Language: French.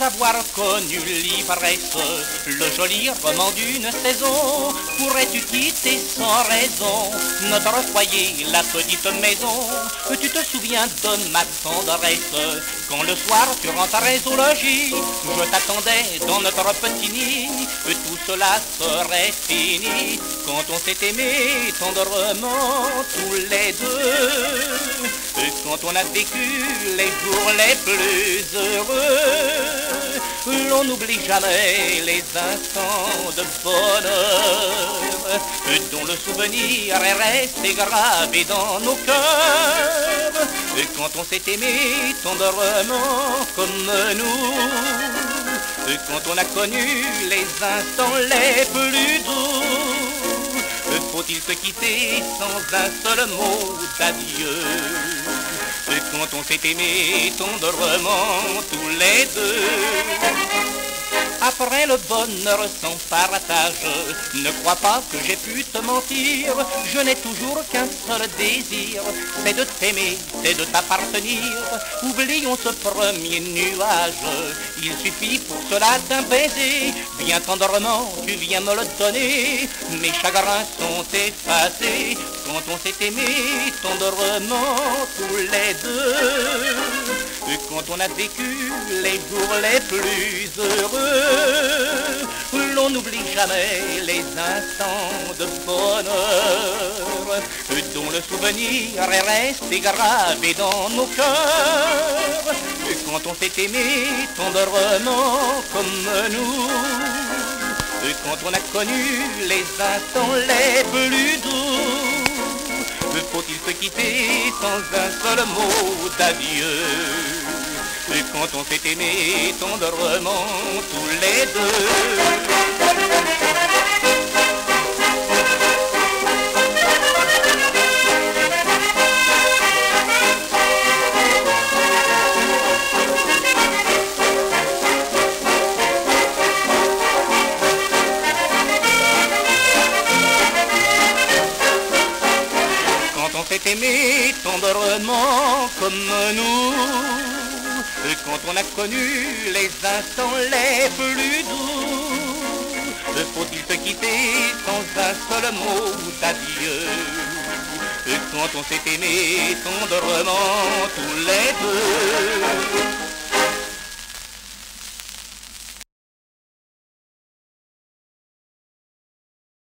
avoir connu l'ivresse, le joli roman d'une saison, pourrais-tu quitter sans raison notre foyer, la petite maison? Tu te souviens de ma tendresse, quand le soir tu rentrais au logis, je t'attendais dans notre petit nid, tout cela serait fini quand on s'est aimé tendrement tous les deux, quand on a vécu les jours les plus heureux. L'on n'oublie jamais les instants de bonheur, dont le souvenir est resté gravé dans nos cœurs, quand on s'est aimé tendrement comme nous, quand on a connu les instants les plus doux. Faut-il se quitter sans un seul mot d'adieu, quand on s'est aimé tendrement tous les deux? Après le bonheur sans partage, ne crois pas que j'ai pu te mentir. Je n'ai toujours qu'un seul désir, c'est de t'aimer, c'est de t'appartenir. Oublions ce premier nuage, il suffit pour cela d'un baiser. Bien tendrement, tu viens me le donner, mes chagrins sont effacés quand on s'est aimé tendrement tous les deux, quand on a vécu les jours les plus heureux. L'on n'oublie jamais les instants de bonheur, dont le souvenir est resté gravé dans nos cœurs, quand on s'est aimé tendrement comme nous, quand on a connu les instants les plus doux. Faut-il se quitter sans un seul mot d'adieu, quand on s'est aimé tendrement tous les deux? Quand on s'est aimé tendrement comme nous, quand on a connu les instants les plus doux, faut-il se quitter sans un seul mot d'adieu, quand on s'est aimé tendrement tous les deux?